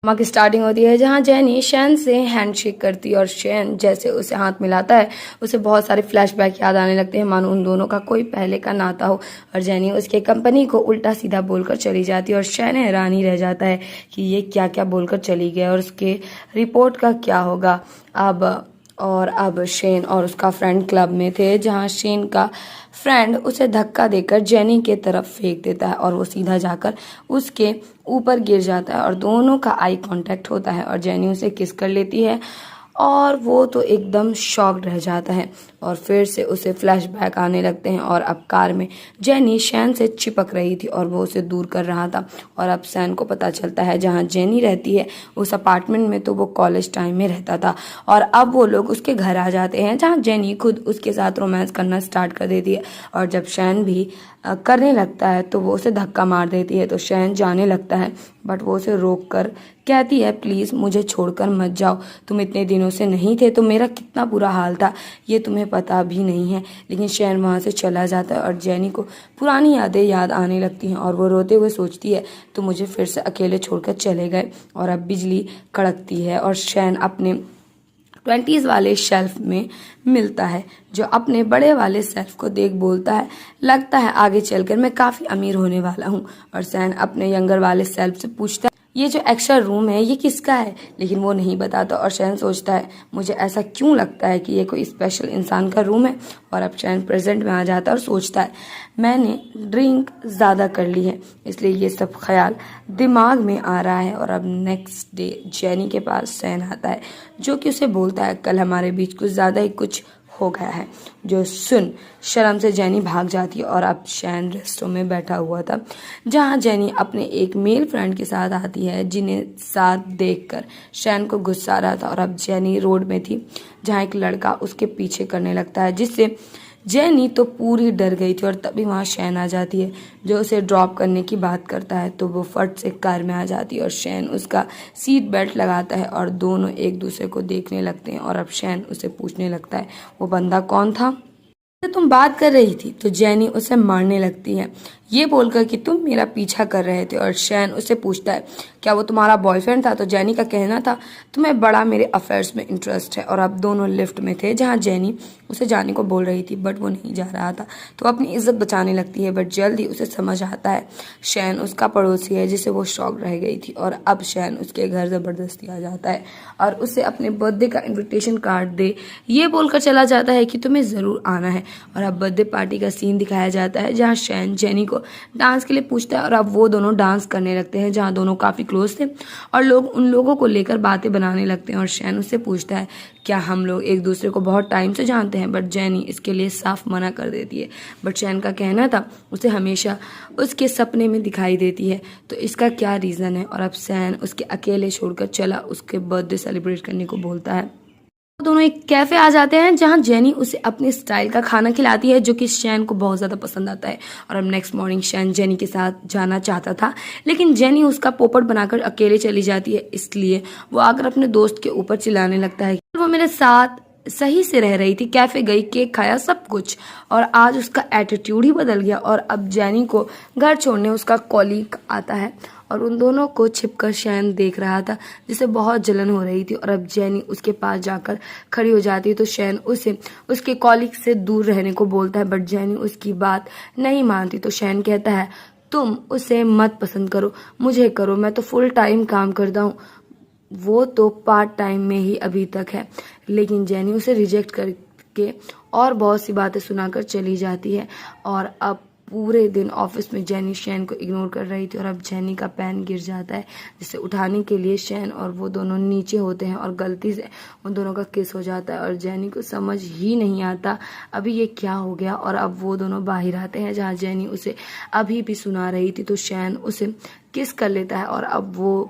Drama की starting होती है जहाँ जेनी शैन से हैंडशेक करती है और शैन जैसे उसे हाथ मिलाता है उसे बहुत सारे फ्लैशबैक याद आने लगते हैं, मानो उन दोनों का कोई पहले का नाता हो। और जेनी उसके कंपनी को उल्टा सीधा बोलकर चली जाती है और शैन हैरान ही रह जाता है कि ये क्या क्या बोलकर चली गई और उसके रिपोर्ट का क्या होगा। अब शेन और उसका फ्रेंड क्लब में थे जहाँ शेन का फ्रेंड उसे धक्का देकर जेनी के तरफ फेंक देता है और वो सीधा जाकर उसके ऊपर गिर जाता है और दोनों का आई कांटेक्ट होता है और जेनी उसे किस कर लेती है और वो तो एकदम शॉक्ड रह जाता है। और फिर से उसे फ्लैशबैक आने लगते हैं और अब कार में जेनी शैन से चिपक रही थी और वो उसे दूर कर रहा था। और अब शैन को पता चलता है जहाँ जेनी रहती है उस अपार्टमेंट में तो वो कॉलेज टाइम में रहता था और अब वो लोग उसके घर आ जाते हैं जहाँ जेनी खुद उसके साथ रोमांस करना स्टार्ट कर देती है। और जब शैन भी करने लगता है तो वो उसे धक्का मार देती है तो शैन जाने लगता है, बट वो उसे रोक कर कहती है प्लीज़ मुझे छोड़कर मत जाओ, तुम इतने दिनों से नहीं थे तो मेरा कितना बुरा हाल था ये तुम्हें पता भी नहीं है। लेकिन शैन वहाँ से चला जाता है और जेनी को पुरानी यादें याद आने लगती हैं और वो रोते हुए सोचती है तो मुझे फिर से अकेले छोड़कर चले गए। और अब बिजली कड़कती है और शैन अपने 20s वाले शेल्फ में मिलता है जो अपने बड़े वाले शेल्फ को देख बोलता है लगता है आगे चलकर मैं काफ़ी अमीर होने वाला हूँ। और शैन अपने यंगर वाले शेल्फ से पूछता है ये जो एक्स्ट्रा रूम है ये किसका है, लेकिन वो नहीं बताता। और शैन सोचता है मुझे ऐसा क्यों लगता है कि ये कोई स्पेशल इंसान का रूम है। और अब शैन प्रेजेंट में आ जाता है और सोचता है मैंने ड्रिंक ज़्यादा कर ली है इसलिए ये सब ख्याल दिमाग में आ रहा है। और अब नेक्स्ट डे जेनी के पास शैन आता है जो कि उसे बोलता है कल हमारे बीच कुछ ज़्यादा ही कुछ हो गया है। जो सुन शर्म से जेनी भाग जाती है और अब शैन रेस्टोरेंट में बैठा हुआ था जहां जेनी अपने एक मेल फ्रेंड के साथ आती है जिन्हें साथ देखकर शैन को गुस्सा आ रहा था। और अब जेनी रोड में थी जहां एक लड़का उसके पीछे करने लगता है जिससे जेनी तो पूरी डर गई थी। और तभी वहाँ शैन आ जाती है जो उसे ड्रॉप करने की बात करता है तो वो फट से कार में आ जाती है और शैन उसका सीट बेल्ट लगाता है और दोनों एक दूसरे को देखने लगते हैं। और अब शैन उसे पूछने लगता है वो बंदा कौन था तो तुम बात कर रही थी। तो जेनी उसे मारने लगती है ये बोलकर कि तुम मेरा पीछा कर रहे थे। और शैन उसे पूछता है क्या वो तुम्हारा बॉयफ्रेंड था। तो जेनी का कहना था तुम्हें बड़ा मेरे अफेयर्स में इंटरेस्ट है। और अब दोनों लिफ्ट में थे जहां जेनी उसे जाने को बोल रही थी बट वो नहीं जा रहा था तो अपनी इज्जत बचाने लगती है। बट जल्दी उसे समझ आता है शैन उसका पड़ोसी है जिसे वो शॉक रह गई थी। और अब शैन उसके घर ज़बरदस्ती आ जाता है और उसे अपने बर्थडे का इन्विटेशन कार्ड दे ये बोलकर चला जाता है कि तुम्हें ज़रूर आना है। और अब बर्थडे पार्टी का सीन दिखाया जाता है जहाँ शैन जेनी को डांस के लिए पूछता है और अब वो दोनों डांस करने लगते हैं जहाँ दोनों काफ़ी क्लोज थे और लोग उन लोगों को लेकर बातें बनाने लगते हैं। और शैन उससे पूछता है क्या हम लोग एक दूसरे को बहुत टाइम से जानते हैं, बट जेनी इसके लिए साफ मना कर देती है। बट शैन का कहना था उसे हमेशा उसके सपने में दिखाई देती है तो इसका क्या रीज़न है। और अब शैन उसके अकेले छोड़कर चला उसके बर्थडे सेलिब्रेट करने को बोलता है। दोनों एक कैफे आ जाते हैं जहां जेनी उसे अपने स्टाइल का खाना खिलाती है जो कि शैन को बहुत ज़्यादा पसंद आता है। और अब नेक्स्ट मॉर्निंग शैन जेनी के साथ जाना चाहता था लेकिन जेनी उसका पोपट बनाकर अकेले चली जाती है इसलिए वो आकर अपने दोस्त के ऊपर चिल्लाने लगता है वो मेरे साथ सही से रह रही थी, कैफे गई, केक खाया, सब कुछ, और आज उसका एटीट्यूड ही बदल गया। और अब जेनी को घर छोड़ने उसका कॉलीग आता है और उन दोनों को छिपकर शैन देख रहा था जिसे बहुत जलन हो रही थी। और अब जेनी उसके पास जाकर खड़ी हो जाती है तो शैन उसे उसके कॉलीग से दूर रहने को बोलता है बट जेनी उसकी बात नहीं मानती। तो शैन कहता है तुम उसे मत पसंद करो, मुझे करो, मैं तो फुल टाइम काम करता हूँ, वो तो पार्ट टाइम में ही अभी तक है। लेकिन जेनी उसे रिजेक्ट करके और बहुत सी बातें सुनाकर चली जाती है। और अब पूरे दिन ऑफिस में जेनी शैन को इग्नोर कर रही थी और अब जेनी का पेन गिर जाता है जिसे उठाने के लिए शैन और वो दोनों नीचे होते हैं और गलती से उन दोनों का किस हो जाता है और जेनी को समझ ही नहीं आता अभी ये क्या हो गया। और अब वो दोनों बाहर आते हैं जहाँ जेनी उसे अभी भी सुना रही थी तो शैन उसे किस कर लेता है और अब वो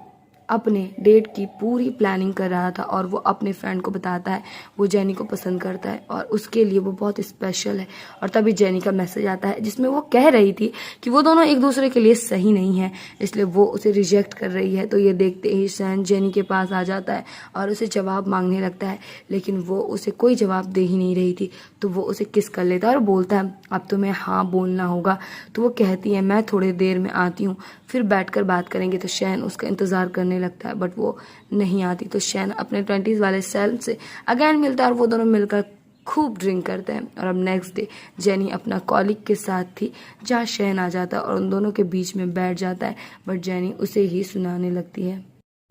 अपने डेट की पूरी प्लानिंग कर रहा था और वो अपने फ्रेंड को बताता है वो जेनी को पसंद करता है और उसके लिए वो बहुत स्पेशल है। और तभी जेनी का मैसेज आता है जिसमें वो कह रही थी कि वो दोनों एक दूसरे के लिए सही नहीं है इसलिए वो उसे रिजेक्ट कर रही है। तो ये देखते ही शैन जेनी के पास आ जाता है और उसे जवाब मांगने लगता है लेकिन वो उसे कोई जवाब दे ही नहीं रही थी तो वो उसे किस कर लेता है और बोलता है अब तुम्हें हाँ बोलना होगा। तो वो कहती है मैं थोड़ी देर में आती हूँ, फिर बैठकर बात करेंगे। तो शैन उसका इंतज़ार करने आने लगता है बट वो नहीं आती। तो शैन अपने 20s वाले सेल्फ से अगेन मिलता है और वो दोनों मिलकर खूब ड्रिंक करते हैं। और अब नेक्स्ट डे जेनी अपना कॉलिग के साथ थी जहाँ शैन आ जाता है और उन दोनों के बीच में बैठ जाता है बट जेनी उसे ही सुनाने लगती है।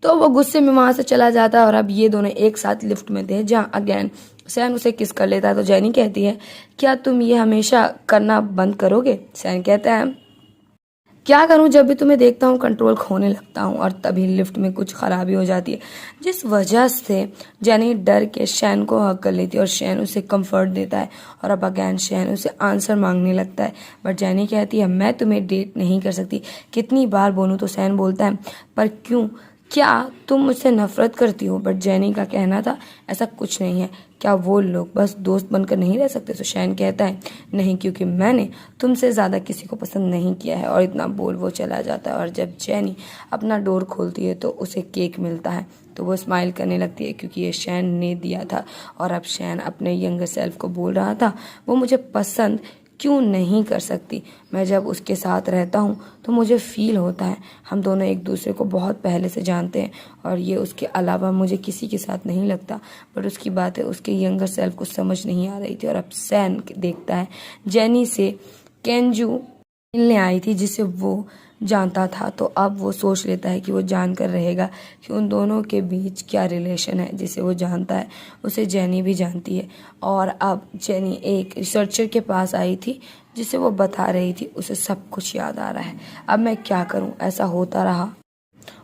तो वो गुस्से में वहां से चला जाता है और अब ये दोनों एक साथ लिफ्ट में थे जहाँ अगेन शैन उसे किस कर लेता है। तो जेनी कहती है क्या तुम ये हमेशा करना बंद करोगे? शैन कहता है क्या करूं, जब भी तुम्हें देखता हूं कंट्रोल खोने लगता हूं। और तभी लिफ्ट में कुछ खराबी हो जाती है जिस वजह से जेनी डर के शैन को हक कर लेती है और शैन उसे कंफर्ट देता है। और अब अगैन शैन उसे आंसर मांगने लगता है बट जेनी कहती है मैं तुम्हें डेट नहीं कर सकती। कितनी बार बोलूं? तो शैन बोलता है पर क्यों, क्या तुम मुझसे नफरत करती हो? बट जेनी का कहना था ऐसा कुछ नहीं है, क्या वो लोग बस दोस्त बनकर नहीं रह सकते? तो शैन कहता है नहीं, क्योंकि मैंने तुमसे ज़्यादा किसी को पसंद नहीं किया है। और इतना बोल वो चला जाता है। और जब जेनी अपना डोर खोलती है तो उसे केक मिलता है तो वो स्माइल करने लगती है क्योंकि ये शैन ने दिया था। और अब शैन अपने यंगर सेल्फ को बोल रहा था वो मुझे पसंद क्यों नहीं कर सकती, मैं जब उसके साथ रहता हूँ तो मुझे फील होता है हम दोनों एक दूसरे को बहुत पहले से जानते हैं और ये उसके अलावा मुझे किसी के साथ नहीं लगता। बट उसकी बातें उसके यंगर सेल्फ को समझ नहीं आ रही थी। और अब सैन देखता है जेनी से केंजू मिलने आई थी जिसे वो जानता था। तो अब वो सोच लेता है कि वो जानकर रहेगा कि उन दोनों के बीच क्या रिलेशन है। जिसे वो जानता है उसे जेनी भी जानती है। और अब जेनी एक रिसर्चर के पास आई थी जिसे वो बता रही थी उसे सब कुछ याद आ रहा है। अब मैं क्या करूं, ऐसा होता रहा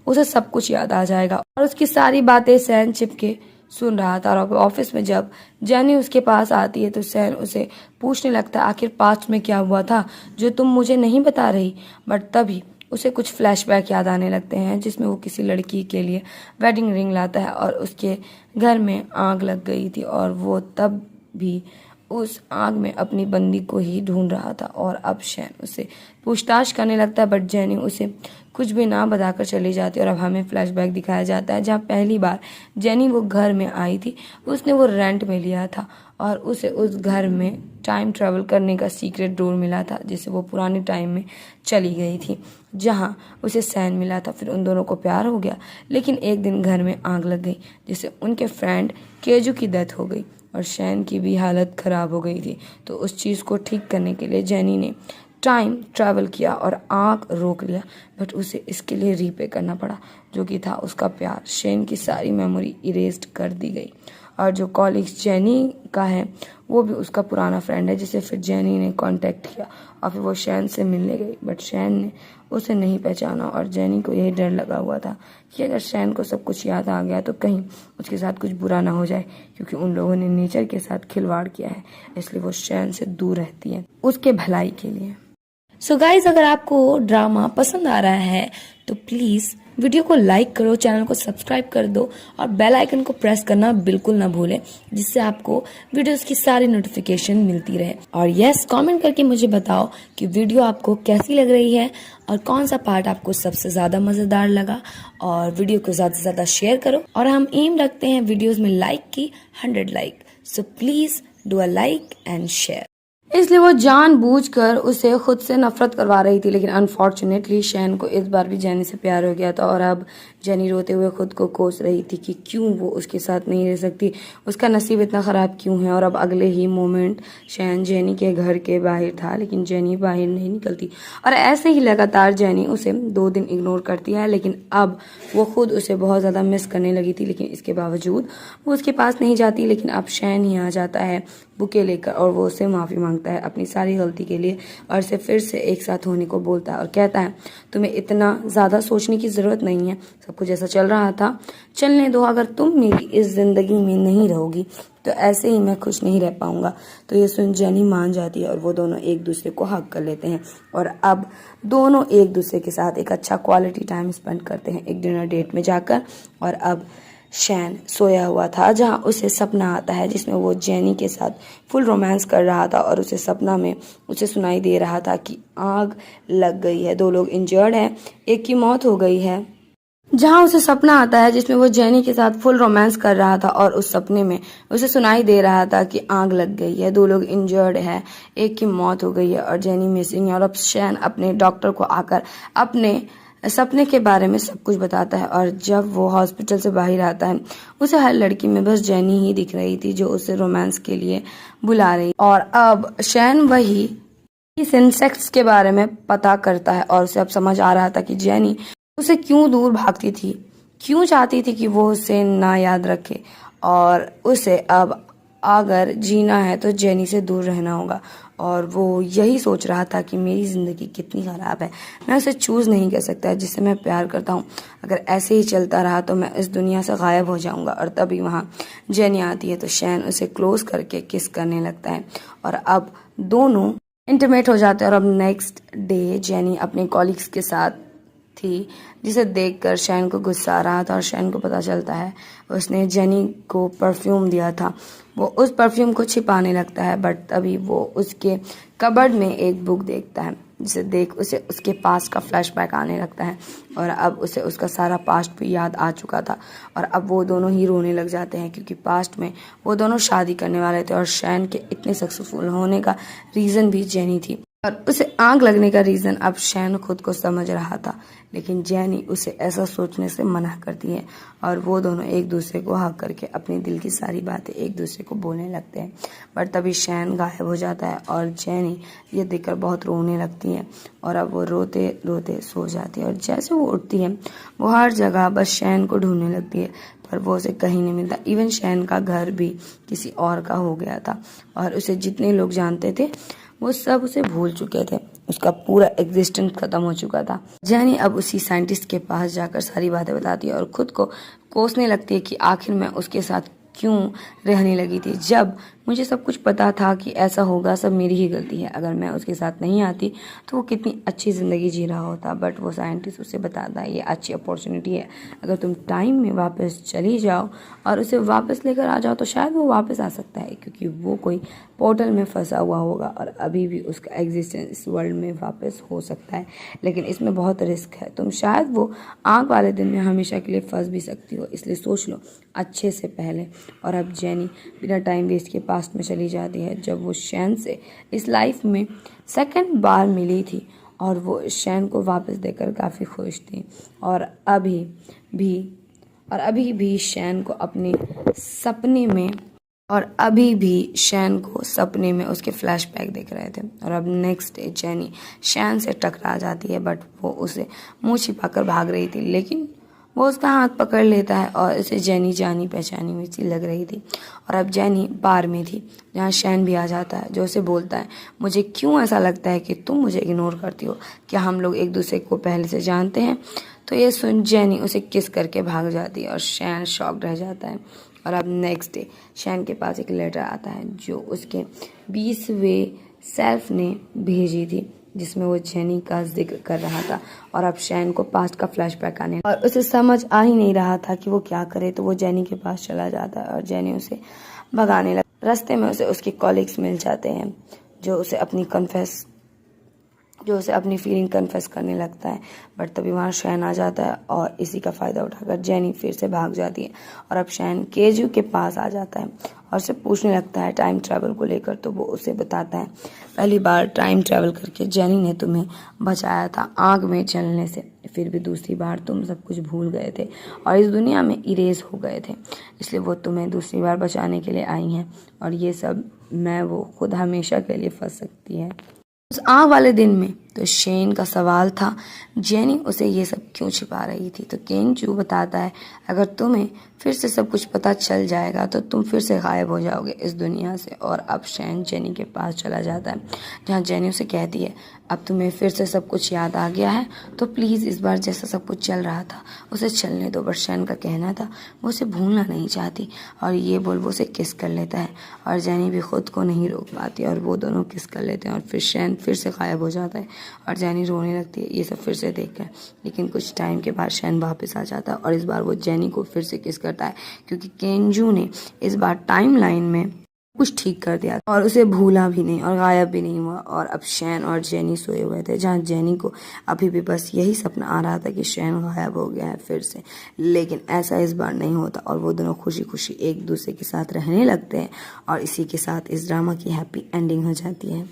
उसे सब कुछ याद आ जाएगा। और उसकी सारी बातें सैन चिपके सुन रहा था। और ऑफिस में जब जेनी उसके पास आती है तो सैन उसे पूछने लगता है आखिर पास्ट में क्या हुआ था जो तुम मुझे नहीं बता रही। बट तभी उसे कुछ फ्लैशबैक याद आने लगते हैं जिसमें वो किसी लड़की के लिए वेडिंग रिंग लाता है और उसके घर में आग लग गई थी और वो तब भी उस आग में अपनी बंदी को ही ढूंढ रहा था। और अब शैन उसे पूछताछ करने लगता है बट जेनी उसे कुछ भी ना बताकर चली जाती है। और अब हमें फ्लैशबैक दिखाया जाता है जहाँ पहली बार जेनी वो घर में आई थी उसने वो रेंट में लिया था और उसे उस घर में टाइम ट्रेवल करने का सीक्रेट डोर मिला था जिसे वो पुराने टाइम में चली गई थी जहाँ उसे सैन मिला था। फिर उन दोनों को प्यार हो गया लेकिन एक दिन घर में आग लग गई जिससे उनके फ्रेंड केजू की डेथ हो गई और शैन की भी हालत खराब हो गई थी। तो उस चीज़ को ठीक करने के लिए जेनी ने टाइम ट्रैवल किया और आग रोक लिया बट उसे इसके लिए रीपे करना पड़ा जो कि था उसका प्यार। शैन की सारी मेमोरी इरेज्ड कर दी गई और जो कॉलेज जेनी का है वो भी उसका पुराना फ्रेंड है जिसे फिर जेनी ने कांटेक्ट किया और फिर वो शैन से मिलने गई बट शैन ने उसे नहीं पहचाना। और जेनी को यही डर लगा हुआ था कि अगर शैन को सब कुछ याद आ गया तो कहीं उसके साथ कुछ बुरा ना हो जाए क्योंकि उन लोगों ने नेचर के साथ खिलवाड़ किया है, इसलिए वो शैन से दूर रहती है उसके भलाई के लिए। सो गाइज, अगर आपको ड्रामा पसंद आ रहा है तो प्लीज वीडियो को लाइक करो, चैनल को सब्सक्राइब कर दो और बेल आइकन को प्रेस करना बिल्कुल ना भूलें जिससे आपको वीडियोस की सारी नोटिफिकेशन मिलती रहे। और यस, कमेंट करके मुझे बताओ कि वीडियो आपको कैसी लग रही है और कौन सा पार्ट आपको सबसे ज्यादा मजेदार लगा। और वीडियो को ज्यादा से ज्यादा शेयर करो और हम एम रखते हैं वीडियोज में लाइक की 100 like. So please do a like and share. इसलिए वो जानबूझकर उसे खुद से नफरत करवा रही थी लेकिन अनफॉर्चुनेटली शैन को इस बार भी जेनी से प्यार हो गया था। और अब जेनी रोते हुए खुद को कोस रही थी कि क्यों वो उसके साथ नहीं रह सकती, उसका नसीब इतना खराब क्यों है। और अब अगले ही मोमेंट शैन जेनी के घर के बाहर था लेकिन जेनी बाहर नहीं निकलती और ऐसे ही लगातार जेनी उसे 2 दिन इग्नोर करती है। लेकिन अब वो खुद उसे बहुत ज्यादा मिस करने लगी थी लेकिन इसके बावजूद वो उसके पास नहीं जाती। लेकिन अब शैन ही आ जाता है बुके लेकर और वो उससे माफी मांगता है अपनी सारी गलती के लिए और उसे फिर से एक साथ होने को बोलता है और कहता है तुम्हें इतना ज्यादा सोचने की जरूरत नहीं है, सब कुछ जैसा चल रहा था चलने दो, अगर तुम मेरी इस जिंदगी में नहीं रहोगी तो ऐसे ही मैं खुश नहीं रह पाऊंगा। तो ये सुन जेनी मान जाती है और वो दोनों एक दूसरे को हग कर लेते हैं और अब दोनों एक दूसरे के साथ एक अच्छा क्वालिटी टाइम स्पेंड करते हैं एक डिनर डेट में जाकर। और अब शैन सोया हुआ था जहां उसे सपना आता है जिसमें वो जेनी के साथ फुल रोमांस कर रहा था और उसे सपना में उसे सुनाई दे रहा था कि आग लग गई है, 2 लोग इंजर्ड हैं, एक की मौत हो गई है। जहां उसे सपना आता है जिसमें वो जेनी के साथ फुल रोमांस कर रहा था और उस सपने में उसे सुनाई दे रहा था कि आग लग गई है, 2 लोग इंजर्ड है, एक की मौत हो गई है और जेनी मिसिंग है। और अब शैन अपने डॉक्टर को आकर अपने सपने के बारे में सब कुछ बताता है। और जब वो हॉस्पिटल से बाहर आता है उसे हर लड़की में बस जेनी ही दिख रही थी जो उसे रोमांस के लिए बुला रही। और अब शैन वही इस इंसेक्ट्स के बारे में पता करता है और उसे अब समझ आ रहा था कि जेनी उसे क्यों दूर भागती थी, क्यों चाहती थी कि वो उसे ना याद रखे। और उसे अब अगर जीना है तो जेनी से दूर रहना होगा। और वो यही सोच रहा था कि मेरी ज़िंदगी कितनी ख़राब है, मैं उसे चूज़ नहीं कर सकता जिससे मैं प्यार करता हूँ। अगर ऐसे ही चलता रहा तो मैं इस दुनिया से गायब हो जाऊँगा। और तभी वहाँ जेनी आती है तो शैन उसे क्लोज करके किस करने लगता है और अब दोनों इंटीमेट हो जाते हैं। और अब नेक्स्ट डे जेनी अपने कॉलीग्स के साथ थी जिसे देखकर शैन को गुस्सा आ रहा था। और शैन को पता चलता है उसने जेनी को परफ्यूम दिया था। वो उस परफ्यूम को छिपाने लगता है बट तभी वो उसके कबर्ड में एक बुक देखता है जिसे देख उसे उसके पास का फ्लैशबैक आने लगता है। और अब उसे उसका सारा पास्ट भी याद आ चुका था। और अब वो दोनों ही रोने लग जाते हैं क्योंकि पास्ट में वो दोनों शादी करने वाले थे और शैन के इतने सक्सेसफुल होने का रीज़न भी जेनी थी। और उसे आग लगने का रीज़न अब शैन खुद को समझ रहा था, लेकिन जेनी उसे ऐसा सोचने से मना करती है। और वो दोनों एक दूसरे को हक करके अपने दिल की सारी बातें एक दूसरे को बोलने लगते हैं। पर तभी शैन गायब हो जाता है और जेनी ये देखकर बहुत रोने लगती है। और अब वो रोते रोते सो जाती है। और जैसे वो उठती है वो हर जगह बस शैन को ढूंढने लगती है पर वो उसे कहीं नहीं मिलता। इवन शैन का घर भी किसी और का हो गया था और उसे जितने लोग जानते थे वो सब उसे भूल चुके थे। उसका पूरा एग्जिस्टेंस खत्म हो चुका था। जेनी अब उसी साइंटिस्ट के पास जाकर सारी बातें बताती है और खुद को कोसने लगती है कि आखिर मैं उसके साथ क्यों रहने लगी थी जब मुझे सब कुछ पता था कि ऐसा होगा, सब मेरी ही गलती है। अगर मैं उसके साथ नहीं आती तो वो कितनी अच्छी ज़िंदगी जी रहा होता। बट वो साइंटिस्ट उसे बताता है ये अच्छी अपॉर्चुनिटी है, अगर तुम टाइम में वापस चली जाओ और उसे वापस लेकर आ जाओ तो शायद वो वापस आ सकता है क्योंकि वो कोई पोर्टल में फंसा हुआ होगा और अभी भी उसका एग्जिस्टेंस इस वर्ल्ड में वापस हो सकता है। लेकिन इसमें बहुत रिस्क है, तुम शायद वो आग वाले दिन में हमेशा के लिए फंस भी सकती हो, इसलिए सोच लो अच्छे से पहले। और अब जेनी बिना टाइम वेस्ट के पास्ट में चली जाती है जब वो शैन से इस लाइफ में सेकंड बार मिली थी और वो शैन को वापस देकर काफ़ी खुश थी। और अभी भी शैन को अपने सपने में सपने में उसके फ्लैशबैक दिख रहे थे। और अब नेक्स्ट डे जेनी शैन से टकरा जाती है बट वो उसे मुंह छिपाकर भाग रही थी, लेकिन वो उसका हाथ पकड़ लेता है और उसे जेनी जानी पहचानी हुई सी लग रही थी। और अब जेनी बार में थी जहाँ शैन भी आ जाता है जो उसे बोलता है मुझे क्यों ऐसा लगता है कि तुम मुझे इग्नोर करती हो, क्या हम लोग एक दूसरे को पहले से जानते हैं। तो ये सुन जेनी उसे किस करके भाग जाती है और शैन शॉक्ड रह जाता है। और अब नेक्स्ट डे शैन के पास एक लेटर आता है जो उसके 20वें सेल्फ ने भेजी थी जिसमें वो जेनी का जिक्र कर रहा था। और अब शैन को पास्ट का फ्लैशबैक आने और उसे समझ आ ही नहीं रहा था कि वो क्या करे, तो वो जेनी के पास चला जाता है और जेनी उसे भगाने लगता। रास्ते में उसे उसके कॉलीग्स मिल जाते हैं जो उसे अपनी फीलिंग कन्फेस करने लगता है। बट तभी वहाँ शैन आ जाता है और इसी का फ़ायदा उठाकर जेनी फिर से भाग जाती है। और अब शैन केजू के पास आ जाता है और उसे पूछने लगता है टाइम ट्रैवल को लेकर। तो वो उसे बताता है पहली बार टाइम ट्रैवल करके जेनी ने तुम्हें बचाया था आग में जलने से, फिर भी दूसरी बार तुम सब कुछ भूल गए थे और इस दुनिया में इरेज हो गए थे, इसलिए वो तुम्हें दूसरी बार बचाने के लिए आई हैं। और ये सब मैं वो खुद हमेशा के लिए फंस सकती है। उस आग वाले दिन में तो शेन का सवाल था जेनी उसे ये सब क्यों छिपा रही थी। तो केंजू बताता है अगर तुम्हें फिर से सब कुछ पता चल जाएगा तो तुम फिर से गायब हो जाओगे इस दुनिया से। और अब शैन जेनी के पास चला जाता है जहाँ जेनी उसे कहती है अब तुम्हें फिर से सब कुछ याद आ गया है तो प्लीज़ इस बार जैसा सब कुछ चल रहा था उसे चलने दो। बट शैन का कहना था वो उसे भूलना नहीं चाहती और ये बोल वो उसे किस कर लेता है और जेनी भी खुद को नहीं रोक पाती और वो दोनों किस कर लेते हैं और फिर शैन फिर से गायब हो जाता है और जेनी रोने लगती है ये सब फिर से देखकर। लेकिन कुछ टाइम के बाद शैन वापस आ जाता है और इस बार वो जेनी को फिर से किस करता है क्योंकि केंजू ने इस बार टाइम लाइन में कुछ ठीक कर दिया और उसे भूला भी नहीं और गायब भी नहीं हुआ। और अब शैन और जेनी सोए हुए थे जहाँ जेनी को अभी भी बस यही सपना आ रहा था कि शैन गायब हो गया है फिर से, लेकिन ऐसा इस बार नहीं होता और वो दोनों खुशी खुशी एक दूसरे के साथ रहने लगते हैं और इसी के साथ इस ड्रामा की हैप्पी एंडिंग हो जाती है।